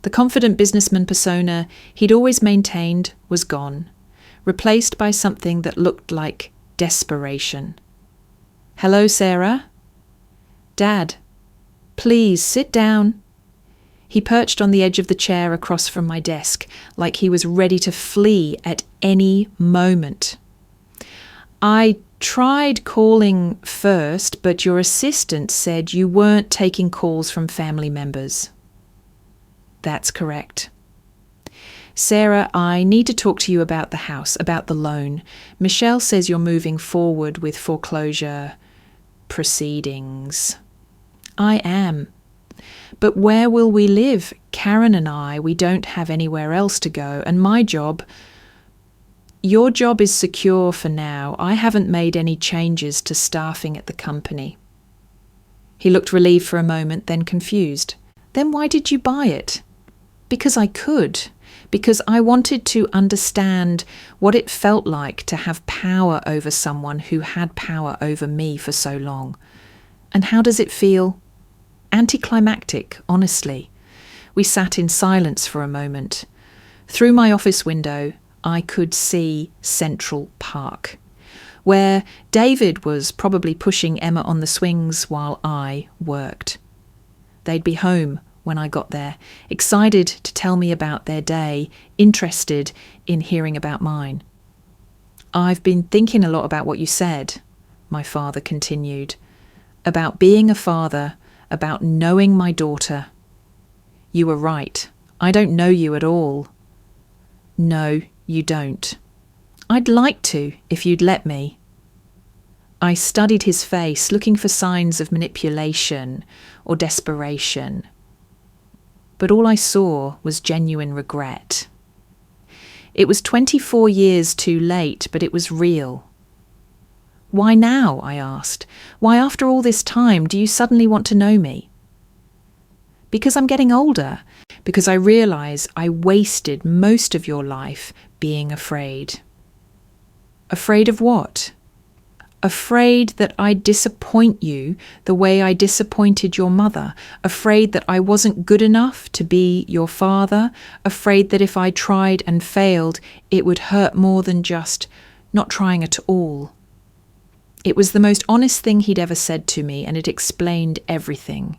The confident businessman persona he'd always maintained was gone, replaced by something that looked like desperation. Hello, Sarah? Dad, please sit down. He perched on the edge of the chair across from my desk, like he was ready to flee at any moment. I tried calling first, but your assistant said you weren't taking calls from family members. That's correct. Sarah, I need to talk to you about the house, about the loan. Michelle says you're moving forward with foreclosure proceedings. I am. But where will we live? Karen and I, we don't have anywhere else to go, and my job... Your job is secure for now. I haven't made any changes to staffing at the company. He looked relieved for a moment, then confused. Then why did you buy it? Because I could. Because I wanted to understand what it felt like to have power over someone who had power over me for so long. And how does it feel? Anticlimactic, honestly. We sat in silence for a moment. Through my office window, I could see Central Park, where David was probably pushing Emma on the swings while I worked. They'd be home when I got there, excited to tell me about their day, interested in hearing about mine. I've been thinking a lot about what you said, my father continued, about being a father, about knowing my daughter. You were right. I don't know you at all. No, you don't. I'd like to, if you'd let me. I studied his face, looking for signs of manipulation or desperation. but all I saw was genuine regret. It was 24 years too late, but it was real. "Why now?" I asked. "Why, after all this time, do you suddenly want to know me?" "Because I'm getting older, because I realise I wasted most of your life being afraid." "Afraid of what?" "Afraid that I'd disappoint you the way I disappointed your mother, afraid that I wasn't good enough to be your father, afraid that if I tried and failed, it would hurt more than just not trying at all." It was the most honest thing he'd ever said to me, and it explained everything.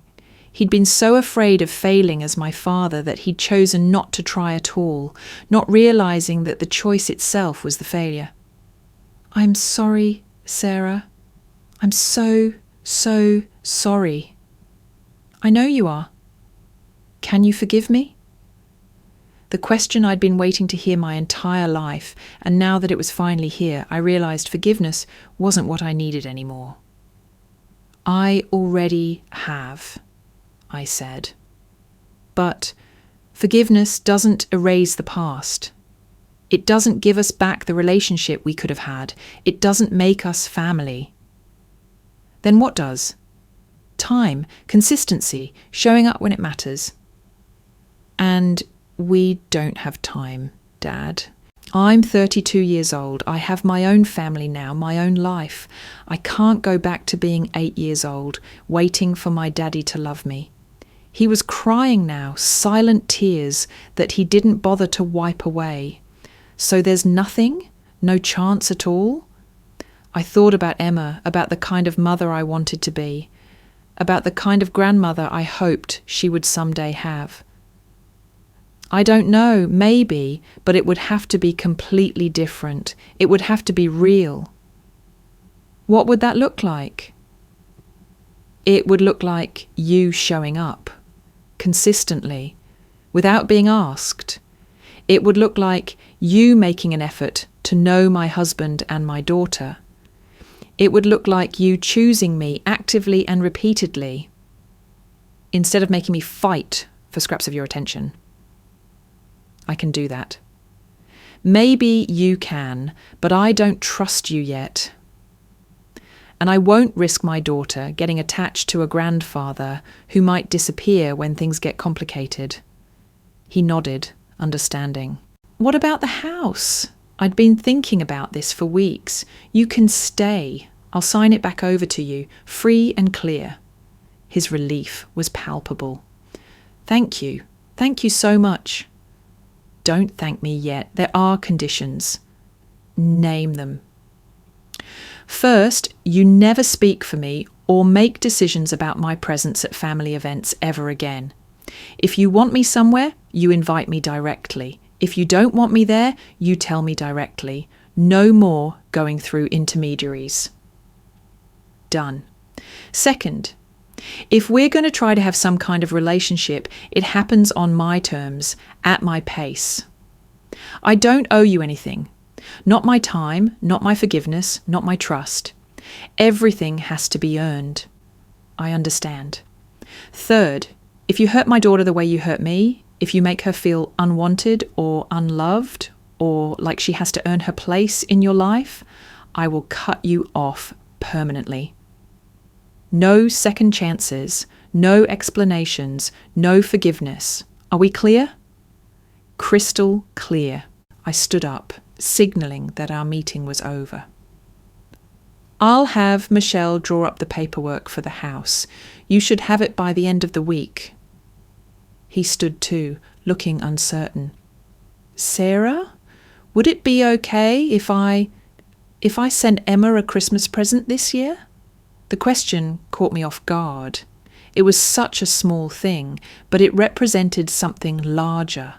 He'd been so afraid of failing as my father that he'd chosen not to try at all, not realising that the choice itself was the failure. "I'm sorry, Sarah. I'm so sorry." "I know you are. Can you forgive me?" The question I'd been waiting to hear my entire life, and now that it was finally here, I realised forgiveness wasn't what I needed anymore. "I already have," I said. "But forgiveness doesn't erase the past. It doesn't give us back the relationship we could have had. It doesn't make us family." "Then what does?" "Time, consistency, showing up when it matters." "And we don't have time, Dad. I'm 32 years old. I have my own family now, my own life. I can't go back to being 8 years old, waiting for my daddy to love me." He was crying now, silent tears that he didn't bother to wipe away. "So there's nothing? No chance at all?" I thought about Emma, about the kind of mother I wanted to be, about the kind of grandmother I hoped she would someday have. "I don't know, maybe, but it would have to be completely different. It would have to be real." "What would that look like?" "It would look like you showing up, consistently, without being asked. It would look like you making an effort to know my husband and my daughter. It would look like you choosing me actively and repeatedly, instead of making me fight for scraps of your attention." I can do that. Maybe you can, but I don't trust you yet. And I won't risk my daughter getting attached to a grandfather who might disappear when things get complicated. He nodded, understanding. "What about the house? I'd been thinking about this for weeks. You can stay. I'll sign it back over to you, free and clear." His relief was palpable. "Thank you. Thank you so much." "Don't thank me yet. There are conditions." "Name them." "First, you never speak for me or make decisions about my presence at family events ever again. If you want me somewhere, you invite me directly. If you don't want me there, you tell me directly. No more going through intermediaries." Done. Second, if we're going to try to have some kind of relationship, it happens on my terms, at my pace. I don't owe you anything. Not my time, not my forgiveness, not my trust. Everything has to be earned. I understand. Third, if you hurt my daughter the way you hurt me, if you make her feel unwanted or unloved, or like she has to earn her place in your life, I will cut you off permanently. No second chances, no explanations, no forgiveness. Are we clear? Crystal clear. I stood up, signalling that our meeting was over. "I'll have Michelle draw up the paperwork for the house. You should have it by the end of the week." He stood too, looking uncertain. "Sarah, would it be okay if I sent Emma a Christmas present this year?" The question caught me off guard. It was such a small thing, but it represented something larger.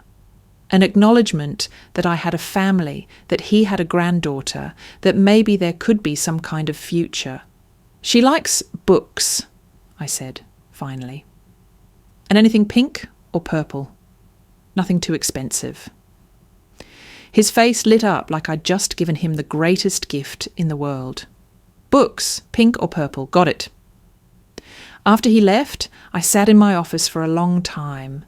An acknowledgement that I had a family, that he had a granddaughter, that maybe there could be some kind of future. "She likes books," I said, finally. "And anything pink or purple? Nothing too expensive." His face lit up like I'd just given him the greatest gift in the world. "Books, pink or purple, got it." After he left, I sat in my office for a long time.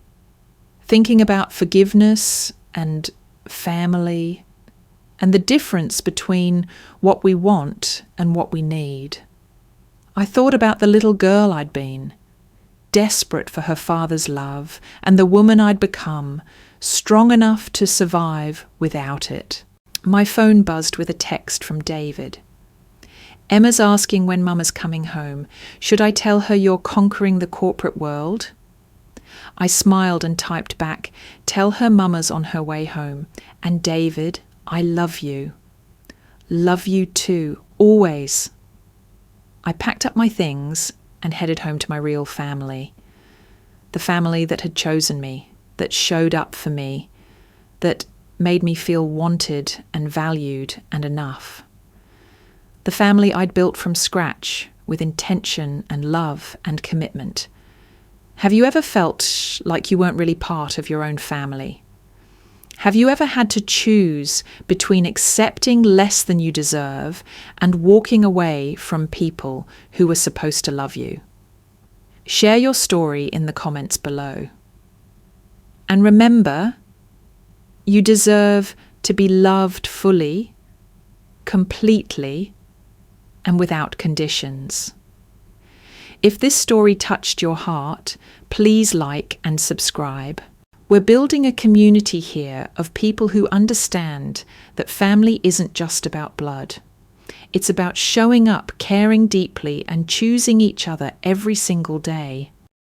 thinking about forgiveness and family and the difference between what we want and what we need. I thought about the little girl I'd been, desperate for her father's love, and the woman I'd become, strong enough to survive without it. My phone buzzed with a text from David. Emma's asking when Mama's coming home. Should I tell her you're conquering the corporate world? I smiled and typed back, tell her Mama's on her way home. And David, I love you. Love you too, always. I packed up my things and headed home to my real family. The family that had chosen me, that showed up for me, that made me feel wanted and valued and enough. The family I'd built from scratch with intention and love and commitment. Have you ever felt like you weren't really part of your own family? Have you ever had to choose between accepting less than you deserve and walking away from people who were supposed to love you? Share your story in the comments below. And remember, you deserve to be loved fully, completely, and without conditions. If this story touched your heart, please like and subscribe. We're building a community here of people who understand that family isn't just about blood. It's about showing up, caring deeply, and choosing each other every single day.